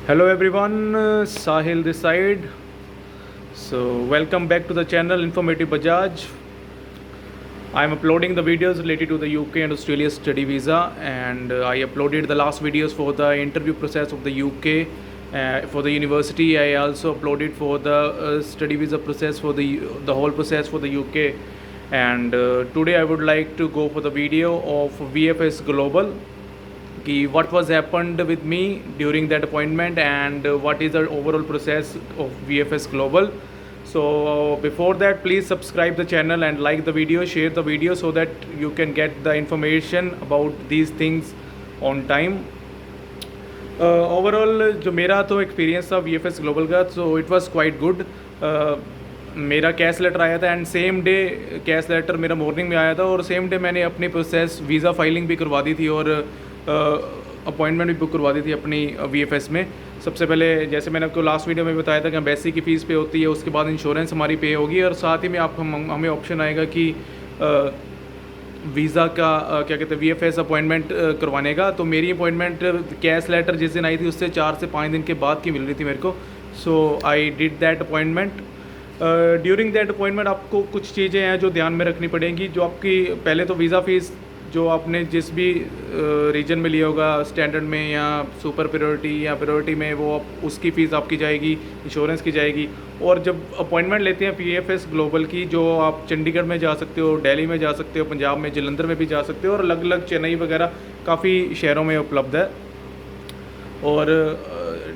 Hello everyone, Sahil this side. So welcome back to the channel Informative Bajaj. I am uploading the videos related to the UK and Australia study visa, and I uploaded the last videos for the interview process of the UK for the university. I also uploaded for the study visa process for the whole process for the UK. And today I would like to go for the video of VFS Global. What was happened with me during that appointment and what is the overall process of VFS Global. So before that, please subscribe the channel and like the video, share the video so that you can get the information about these things on time. Overall जो मेरा तो experience था VFS global का, so it was quite good. मेरा cash letter आया था and same day cash letter मेरा morning में आया था और सेम डे मैंने अपनी प्रोसेस वीज़ा फाइलिंग भी करवा दी थी और अपॉइंटमेंट भी बुक करवा दी थी अपनी VFS में. सबसे पहले जैसे मैंने आपको लास्ट वीडियो में बताया था कि बेसिक की फ़ीस पे होती है, उसके बाद इंश्योरेंस हमारी पे होगी और साथ ही में हमें ऑप्शन आएगा कि वीज़ा का क्या कहते हैं VFS अपॉइंटमेंट करवाने का. तो मेरी अपॉइंटमेंट कैश लेटर जिस दिन आई थी उससे 4 से 5 दिन के बाद की मिल रही थी मेरे को. So I did that appointment. During that appointment आपको कुछ चीज़ें हैं जो ध्यान में रखनी पड़ेंगी. जो आपकी पहले तो वीज़ा फ़ीस जो आपने जिस भी रीजन में लिया होगा, स्टैंडर्ड में या सुपर प्रायोरिटी या प्रायोरिटी में, वो उसकी फ़ीस आपकी जाएगी, इंश्योरेंस की जाएगी. और जब अपॉइंटमेंट लेते हैं VFS ग्लोबल की, जो आप चंडीगढ़ में जा सकते हो, दिल्ली में जा सकते हो, पंजाब में जलंधर में भी जा सकते हो और अलग अलग चेन्नई वगैरह काफ़ी शहरों में उपलब्ध है. और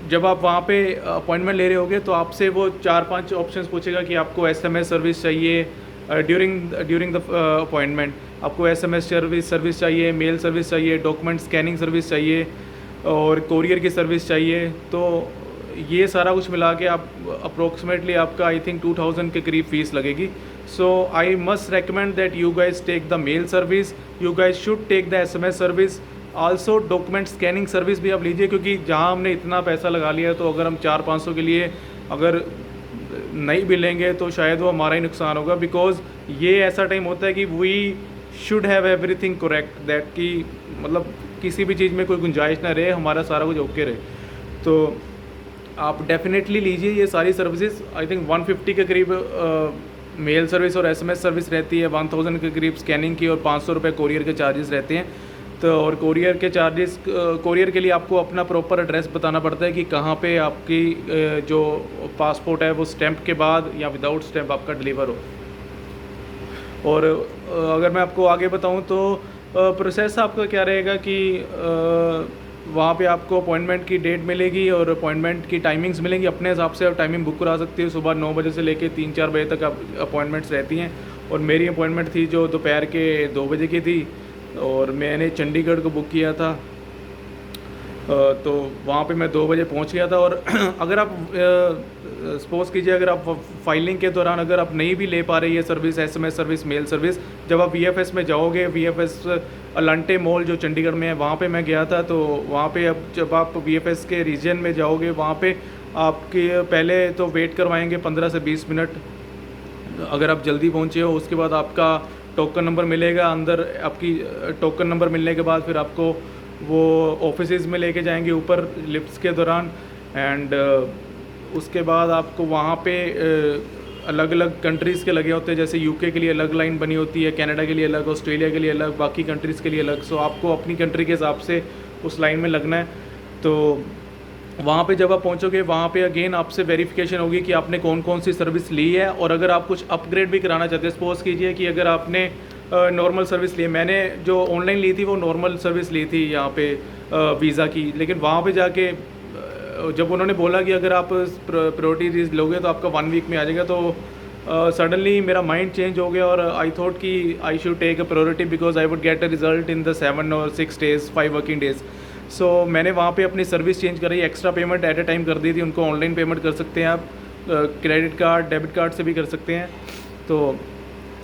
जब आप वहाँ पे अपॉइंटमेंट ले रहे होगे तो आपसे वो 4-5 ऑप्शंस पूछेगा कि आपको SMS सर्विस चाहिए ड्यूरिंग द अपॉइंटमेंट, आपको SMS सर्विस चाहिए, मेल सर्विस चाहिए, डॉक्यूमेंट स्कैनिंग सर्विस चाहिए और कोरियर की सर्विस चाहिए. तो ये सारा कुछ मिला के आप अप्रोक्सीमेटली आपका आई थिंक 2000 के करीब फ़ीस लगेगी. So I must recommend that you guys take the mail service, you guys should take the SMS service. Also document scanning service भी आप लीजिए, क्योंकि जहाँ हमने इतना पैसा लगा लिया है तो अगर हम 400-500 के लिए अगर नहीं भी लेंगे तो शायद वो हमारा ही नुकसान होगा. बिकॉज ये ऐसा टाइम होता है कि we should have everything correct, that कि मतलब किसी भी चीज़ में कोई गुंजाइश ना रहे, हमारा सारा कुछ ओके रहे. तो आप डेफिनेटली लीजिए ये सारी सर्विसेज. आई थिंक 150 के करीब मेल सर्विस और SMS सर्विस रहती है, 1000 के करीब स्कैनिंग की और 500 रुपये कोरियर के चार्जेस रहते हैं. तो और कोरियर के चार्जेस, कोरियर के लिए आपको अपना प्रॉपर एड्रेस बताना पड़ता है कि कहाँ पे आपकी जो पासपोर्ट है वो स्टैंप के बाद या विदाउट स्टैंप आपका डिलीवर हो. और अगर मैं आपको आगे बताऊं तो प्रोसेस आपका क्या रहेगा कि वहाँ पे आपको अपॉइंटमेंट की डेट मिलेगी और अपॉइंटमेंट की टाइमिंग्स मिलेंगी. अपने हिसाब से आप टाइमिंग बुक करा सकते हो. सुबह 9 बजे से लेके 3-4 बजे तक अपॉइंटमेंट्स रहती हैं और मेरी अपॉइंटमेंट थी जो दोपहर के 2 बजे की थी और मैंने चंडीगढ़ को बुक किया था. तो वहाँ पे मैं 2 बजे पहुँच गया था. और अगर आप सपोज़ कीजिए अगर आप फाइलिंग के दौरान अगर आप नहीं भी ले पा रहे ये service, SMS service, mail service, जब आप VFS में जाओगे, VFS अलांटे मॉल जो चंडीगढ़ में है वहाँ पे मैं गया था. तो वहाँ पे अब जब आप VFS के रीजन में जाओगे वहाँ पे आपके पहले तो वेट करवाएंगे 15 से 20 मिनट. अगर आप जल्दी पहुँचे हो उसके बाद आपका टोकन नंबर मिलेगा. अंदर आपकी टोकन नंबर मिलने के बाद फिर आपको वो ऑफिसेज़ में लेके जाएंगे ऊपर लिफ्ट्स के दौरान. एंड उसके बाद आपको वहाँ पे अलग अलग कंट्रीज़ के लगे होते हैं. जैसे UK के लिए अलग लाइन बनी होती है, कनाडा के लिए अलग, ऑस्ट्रेलिया के लिए अलग, बाकी कंट्रीज़ के लिए अलग. सो आपको अपनी कंट्री के हिसाब से उस लाइन में लगना है. तो वहाँ पे जब आप पहुँचोगे वहाँ पे अगेन आपसे वेरिफिकेशन होगी कि आपने कौन कौन सी सर्विस ली है. और अगर आप कुछ अपग्रेड भी कराना चाहते हैं, सपोज़ कीजिए कि अगर आपने नॉर्मल सर्विस ली है, मैंने जो ऑनलाइन ली थी वो नॉर्मल सर्विस ली थी यहाँ पे वीज़ा की, लेकिन वहाँ पे जाके जब उन्होंने बोला कि अगर आप प्रायोरिटी लोगे तो आपका 1 वीक में आ जाएगा, तो सडनली मेरा माइंड चेंज हो गया और आई थॉट कि I should take a priority because I would get a result in the 7 और 6 डेज़, 5 वर्किंग डेज़. सो मैंने वहाँ पे अपनी सर्विस चेंज कराई, extra payment at a time कर दी थी. उनको ऑनलाइन पेमेंट कर सकते हैं आप, क्रेडिट कार्ड, डेबिट कार्ड से भी कर सकते हैं. तो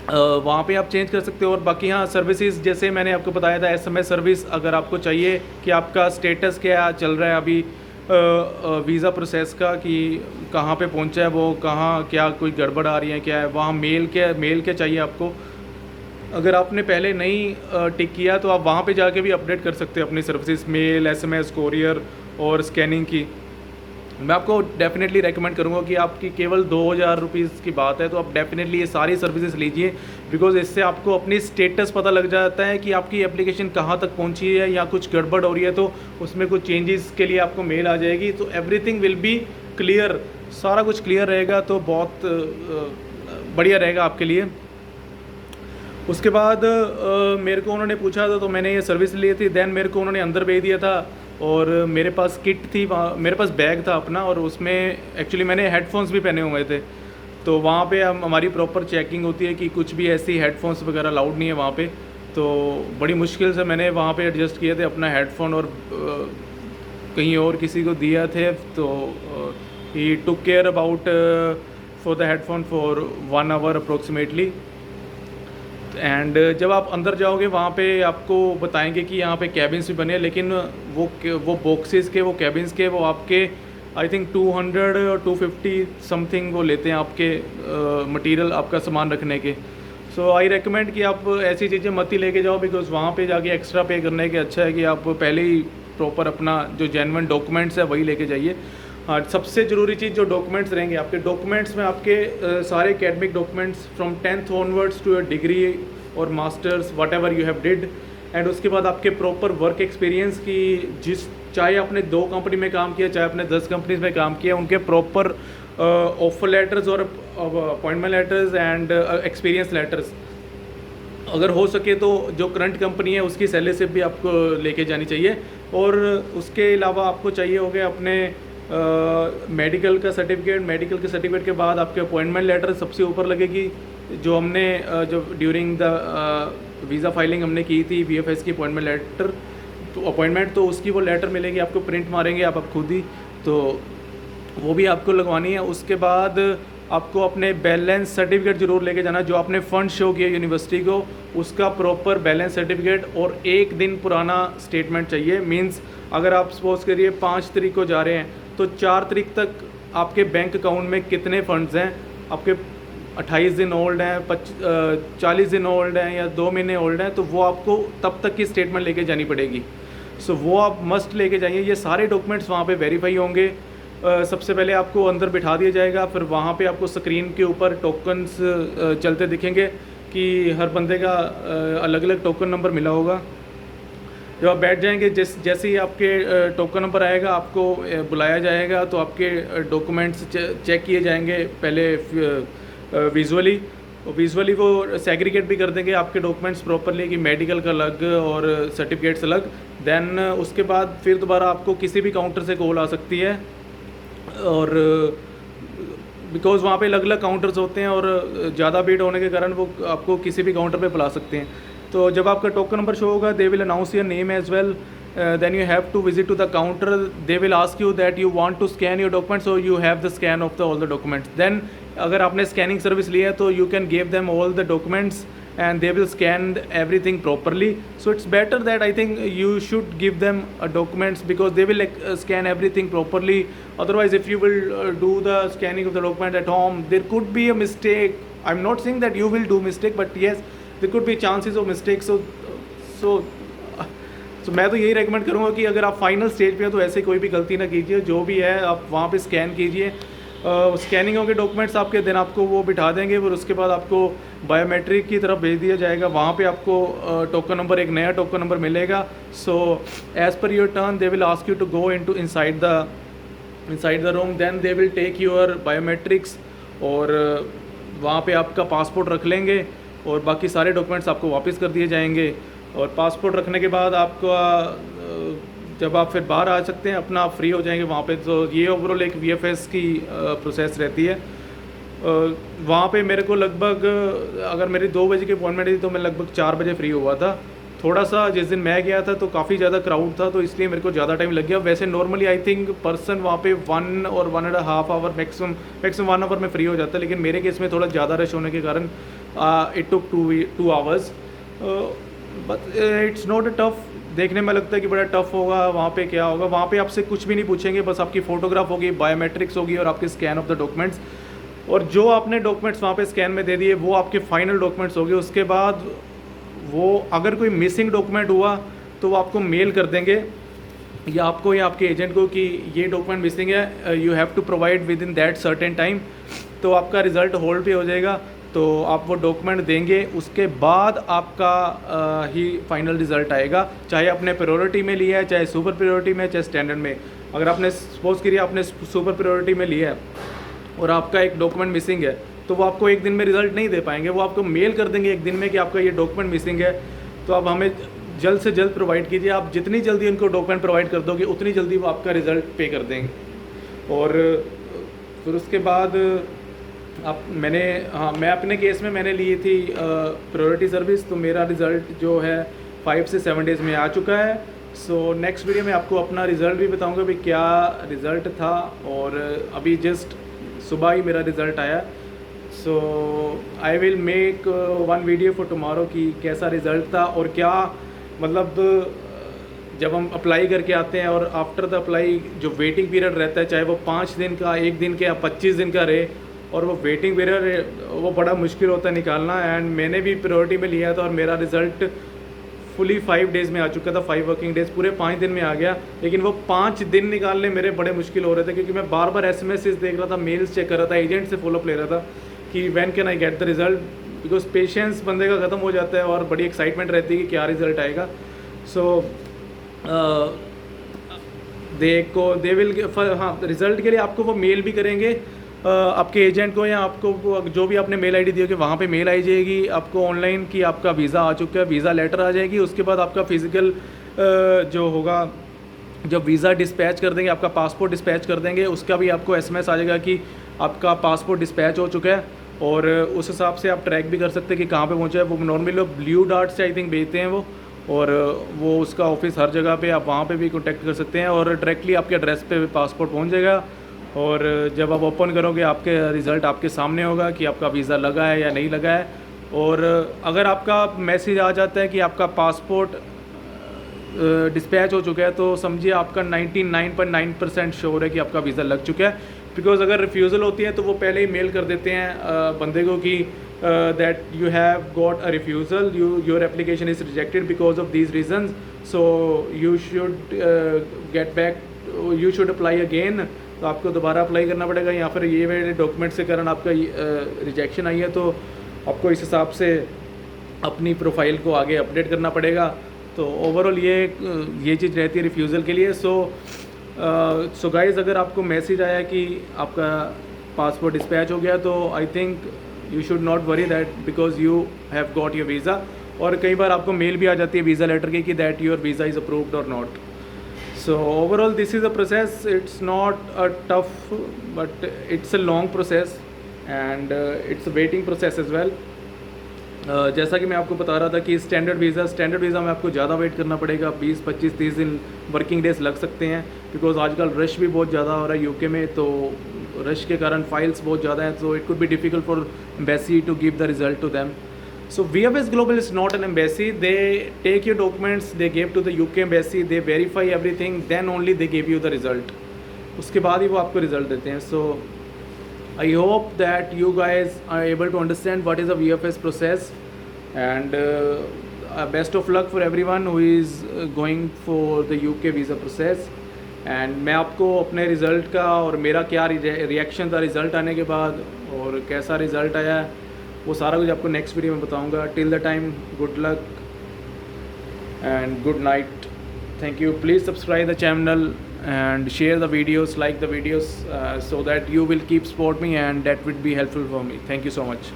वहाँ पे आप चेंज कर सकते हो. और बाकी हाँ सर्विसेज जैसे मैंने आपको बताया था, SMS सर्विस अगर आपको चाहिए कि आपका स्टेटस क्या चल रहा है अभी वीज़ा प्रोसेस का, कि कहाँ पे पहुँचा है वो, कहाँ क्या कोई गड़बड़ आ रही है क्या है. वहाँ मेल के चाहिए आपको. अगर आपने पहले नहीं टिक किया तो आप वहाँ पे जाके भी अपडेट कर सकते हैं अपनी सर्विसेज, मेल, SMS, कोरियर और स्कैनिंग की. मैं आपको डेफिनेटली रेकमेंड करूँगा कि आपकी केवल 2000 रुपीज़ की बात है तो आप डेफिनेटली ये सारी सर्विसेज लीजिए, बिकॉज़ इससे आपको अपनी स्टेटस पता लग जाता है कि आपकी एप्लीकेशन कहाँ तक पहुँची है या कुछ गड़बड़ हो रही है तो उसमें कुछ चेंजेस के लिए आपको मेल आ जाएगी, तो एवरीथिंग विल बी क्लियर, सारा कुछ क्लियर रहेगा तो बहुत बढ़िया रहेगा आपके लिए। उसके बाद मेरे को उन्होंने पूछा था तो मैंने ये सर्विस ली थी, देन मेरे को उन्होंने अंदर भेज दिया था और मेरे पास किट थी, वहाँ मेरे पास बैग था अपना और उसमें एक्चुअली मैंने हेडफोन्स भी पहने हुए थे, तो वहाँ पे हमारी प्रॉपर चेकिंग होती है कि कुछ भी ऐसी हेडफोन्स वगैरह अलाउड नहीं है वहाँ पे, तो बड़ी मुश्किल से मैंने वहाँ पे एडजस्ट किए थे अपना हेडफोन और कहीं और किसी को दिया थे, तो he took care about for the headphone for 1 hour approximately. And जब आप अंदर जाओगे वहाँ पे आपको बताएंगे कि यहाँ पे कैबिन्स भी बने हैं, लेकिन वो बॉक्सेस के, वो कैबिन्स के, वो आपके आई थिंक 200 और 250 समथिंग वो लेते हैं आपके मटेरियल, आपका सामान रखने के। सो आई रेकमेंड कि आप ऐसी चीज़ें मत ही लेके जाओ, बिकॉज़ वहाँ पे जाके एक्स्ट्रा पे करने के अच्छा है कि आप पहले ही प्रॉपर अपना जो जेन्युइन डॉक्यूमेंट्स है वही लेके जाइए। हाँ, सबसे ज़रूरी चीज़ जो डॉक्यूमेंट्स रहेंगे आपके डॉक्यूमेंट्स में आपके सारे academic documents from 10th onwards to your degree और masters whatever you have did, and उसके बाद आपके प्रॉपर वर्क एक्सपीरियंस की चाहे आपने 2 कंपनी में काम किया, चाहे आपने 10 कंपनीज में काम किया, उनके प्रॉपर ऑफर लेटर्स और appointment letters and experience letters, अगर हो सके तो जो करंट कंपनी है उसकी सैलरी स्लिप भी आपको लेके जानी चाहिए। और उसके अलावा आपको चाहिए हो गया अपने मेडिकल का सर्टिफिकेट, मेडिकल के सर्टिफिकेट के बाद आपके अपॉइंटमेंट लेटर सबसे ऊपर लगेगी, जो हमने जो ड्यूरिंग द वीज़ा फाइलिंग हमने की थी VFS की अपॉइंटमेंट लेटर, तो अपॉइंटमेंट तो उसकी वो लेटर मिलेगी आपको, प्रिंट मारेंगे आप खुद ही, तो वो भी आपको लगवानी है। उसके बाद आपको अपने बैलेंस सर्टिफिकेट ज़रूर लेके जाना, जो आपने फ़ंड शो किया यूनिवर्सिटी को उसका प्रॉपर बैलेंस सर्टिफिकेट और 1 दिन पुराना स्टेटमेंट चाहिए। मींस अगर आप सपोज करिए 5 तारीख को जा रहे हैं तो 4 तारीख तक आपके बैंक अकाउंट में कितने फ़ंड्स हैं, आपके 28 दिन ओल्ड हैं, 40 दिन ओल्ड हैं या 2 महीने ओल्ड हैं, तो वो आपको तब तक की स्टेटमेंट लेके जानी पड़ेगी। सो वो आप मस्ट लेके जाइए। ये सारे डॉक्यूमेंट्स वहाँ पे वेरीफाई होंगे। सबसे पहले आपको अंदर बिठा दिया जाएगा, फिर वहाँ पे आपको स्क्रीन के ऊपर टोकन्स चलते दिखेंगे कि हर बंदे का अलग अलग टोकन नंबर मिला होगा। जब आप बैठ जाएंगे जैसे ही आपके टोकन नंबर आएगा आपको बुलाया जाएगा, तो आपके डॉक्यूमेंट्स चेक किए जाएंगे पहले विजुअली वो सेग्रीगेट भी कर देंगे आपके डॉक्यूमेंट्स प्रॉपरली कि मेडिकल का अलग और सर्टिफिकेट्स अलग। देन उसके बाद फिर दोबारा आपको किसी भी काउंटर से कॉल आ सकती है, और बिकॉज़ वहाँ पे अलग अलग काउंटर्स होते हैं और ज़्यादा भीड़ होने के कारण वो आपको किसी भी काउंटर पे बुला सकते हैं। तो जब आपका टोकन नंबर शो होगा they will announce your name as well, then you have to visit to the counter. They will ask you that you want to scan your documents, so you have the scan of all the documents. Then अगर आपने scanning service लिया है तो you can give them all the documents and they will scan everything properly. So it's better that I think you should give them documents because they will scan everything properly. Otherwise, if you will do the scanning of the document at home, there could be a mistake. I'm not saying that you will do mistake, but yes, there could be chances of mistakes. So मैं तो यही recommend करूँगा कि अगर आप final stage पे हैं तो ऐसे कोई भी गलती ना कीजिए, जो भी है आप वहाँ पे स्कैन कीजिए। स्कैनिंग होंगे डॉक्यूमेंट्स आपके, दिन आपको वो बिठा देंगे, फिर उसके बाद आपको बायोमेट्रिक की तरफ भेज दिया जाएगा। वहाँ पे आपको टोकन नंबर, एक नया टोकन नंबर मिलेगा। So as per your turn they will ask you to go inside the room, then they will take your biometrics और वहाँ पे आपका पासपोर्ट रख लेंगे और बाकी सारे डॉक्यूमेंट्स आपको वापस कर दिए जाएंगे। और पासपोर्ट रखने के बाद आपका जब आप फिर बाहर आ सकते हैं, अपना आप फ्री हो जाएंगे वहाँ पे। तो ये ओवरऑल एक VFS की प्रोसेस रहती है। वहाँ पे मेरे को लगभग, अगर मेरी 2 बजे की अपॉइंटमेंट थी तो मैं लगभग 4 बजे फ्री हुआ था। थोड़ा सा जिस दिन मैं गया था तो काफ़ी ज़्यादा क्राउड था, तो इसलिए मेरे को ज़्यादा टाइम लग गया। वैसे नॉर्मली आई थिंक पर्सन वहाँ पे 1 और 1.5 आवर मैक्सिमम 1 आवर में फ्री हो जाता है, लेकिन मेरे केस में थोड़ा ज़्यादा रश होने के कारण it took 2 hours. But it's not a tough, देखने में लगता है कि बड़ा टफ होगा। वहाँ पे क्या होगा, वहाँ पे आपसे कुछ भी नहीं पूछेंगे, बस आपकी फ़ोटोग्राफ होगी, बायोमेट्रिक्स होगी और आपके स्कैन ऑफ द डॉक्यूमेंट्स। और जो आपने डॉक्यूमेंट्स वहाँ पे स्कैन में दे दिए वो आपके फाइनल डॉक्यूमेंट्स होंगे। उसके बाद वो अगर कोई मिसिंग डॉक्यूमेंट हुआ तो वो आपको मेल कर देंगे या आपको या आपके एजेंट को कि ये डॉक्यूमेंट मिसिंग है, you have to provide within that certain time, तो आपका रिज़ल्ट होल्ड पे हो जाएगा। तो आप वो डॉक्यूमेंट देंगे, उसके बाद आपका ही फाइनल रिज़ल्ट आएगा, चाहे आपने प्रायोरिटी में लिया है, चाहे सुपर प्रायोरिटी में, चाहे स्टैंडर्ड में। अगर आपने सपोज करिए आपने सुपर प्रायोरिटी में लिया है और आपका एक डॉक्यूमेंट मिसिंग है, तो वो आपको एक दिन में रिज़ल्ट नहीं दे पाएंगे, वो आपको मेल कर देंगे एक दिन में कि आपका ये डॉक्यूमेंट मिसिंग है, तो आप हमें जल्द से जल्द प्रोवाइड कीजिए। आप जितनी जल्दी उनको डॉक्यूमेंट प्रोवाइड कर दोगे उतनी जल्दी वो आपका रिज़ल्ट पे कर देंगे। और फिर उसके बाद मैं अपने केस में मैंने ली थी प्रायोरिटी सर्विस, तो मेरा रिज़ल्ट जो है 5 से 7 डेज़ में आ चुका है। सो नेक्स्ट वीडियो में आपको अपना रिज़ल्ट भी बताऊंगा भी क्या रिज़ल्ट था, और अभी जस्ट सुबह ही मेरा रिज़ल्ट आया। So I will make 1 video for tomorrow कि कैसा रिज़ल्ट था, और क्या मतलब जब हम अप्लाई करके आते हैं और आफ्टर द अप्लाई जो वेटिंग पीरियड रहता है, चाहे वो 5 दिन का, 1 दिन के या 25 दिन का रहे, और वो वेटिंग पीरियड वो बड़ा मुश्किल होता है निकालना। एंड मैंने भी प्रायोरिटी में लिया था और मेरा रिज़ल्ट फुली 5 डेज़ में आ चुका था, 5 वर्किंग डेज़, पूरे 5 दिन में आ गया। लेकिन वो 5 दिन निकालने मेरे बड़े मुश्किल हो रहे थे, क्योंकि मैं बार बार SMS देख रहा था, मेल्स चेक कर रहा था, एजेंट से फॉलोअप ले रहा था कि when can I get the result, because patience बंदे का ख़त्म हो जाता है और बड़ी एक्साइटमेंट रहती है कि क्या रिज़ल्ट आएगा। सो दे विल हाँ, रिज़ल्ट के लिए आपको वो मेल भी करेंगे, आपके एजेंट को या आपको जो भी आपने मेल आईडी दी होगी वहाँ पे मेल आई जाएगी आपको ऑनलाइन कि आपका वीज़ा आ चुका है, वीज़ा लेटर आ जाएगी। उसके बाद आपका फ़िज़िकल जो होगा, जब वीज़ा डिस्पैच कर देंगे, आपका पासपोर्ट डिस्पैच कर देंगे, उसका भी आपको SMS आ जाएगा कि आपका पासपोर्ट डिस्पैच हो चुका है। और उस हिसाब से आप ट्रैक भी कर सकते हैं कि कहाँ पे पहुँचा है। वो नॉर्मली लोग ब्लू डार्ट से आई थिंक भेजते हैं वो, और वो उसका ऑफिस हर जगह पे, आप वहाँ पे भी कॉन्टैक्ट कर सकते हैं, और डायरेक्टली आपके एड्रेस पे पासपोर्ट पहुँच जाएगा। और जब आप ओपन करोगे आपके रिज़ल्ट आपके सामने होगा कि आपका वीज़ा लगा है या नहीं लगा है। और अगर आपका मैसेज आ जाता है कि आपका पासपोर्ट डिस्पैच हो चुका है, तो समझिए आपका 99.9% श्योर है कि आपका वीज़ा लग चुका है। बिकॉज़ अगर रिफ्यूज़ल होती है तो वो पहले ही मेल कर देते हैं बंदे को कि that you have got a refusal, your application is rejected because of these reasons, so you should get back, you should apply again। तो आपको दोबारा अप्लाई करना पड़ेगा, या फिर ये मेरे डॉक्यूमेंट्स के कारण आपका रिजेक्शन आई है, तो आपको इस हिसाब से अपनी प्रोफाइल को आगे अपडेट करना पड़ेगा। तो ओवरऑल ये चीज़ रहती है रिफ्यूज़ल के लिए। सो गाइज़, अगर आपको मैसेज आया कि आपका पासपोर्ट डिस्पैच हो गया, तो I think you should not worry that, because you have got your visa. और कई बार आपको मेल भी आ जाती है वीज़ा लेटर की कि that your visa is approved और not. So overall this is a process, it's not a tough but it's a long process, and it's a waiting process as well. जैसा कि मैं आपको बता रहा था कि स्टैंडर्ड वीज़ा में आपको ज़्यादा वेट करना पड़ेगा, 20, 25, 30 दिन वर्किंग डेज लग सकते हैं, बिकॉज आजकल रश भी बहुत ज़्यादा हो रहा है यूके में, तो रश के कारण फाइल्स बहुत ज़्यादा हैं, so it could be difficult for embassy to give the result to them. So VFS Global is not an embassy. They take your documents, they give to the UK embassy, they verify everything, then only they give you the result. उसके बाद ही वो आपको result देते हैं। So I hope that you guys are able to understand what is the VFS process, and best of luck for everyone who is going for the UK visa process. And मैं आपको अपने result का और मेरा क्या reaction था result आने के बाद और कैसा रिज़ल्ट आया, वो सारा कुछ आपको नेक्स्ट वीडियो में बताऊंगा। Till the time, good luck and good night. Thank you. Please subscribe the channel and share the videos, like the videos, so that you will keep support me and that would be helpful for me. Thank you so much.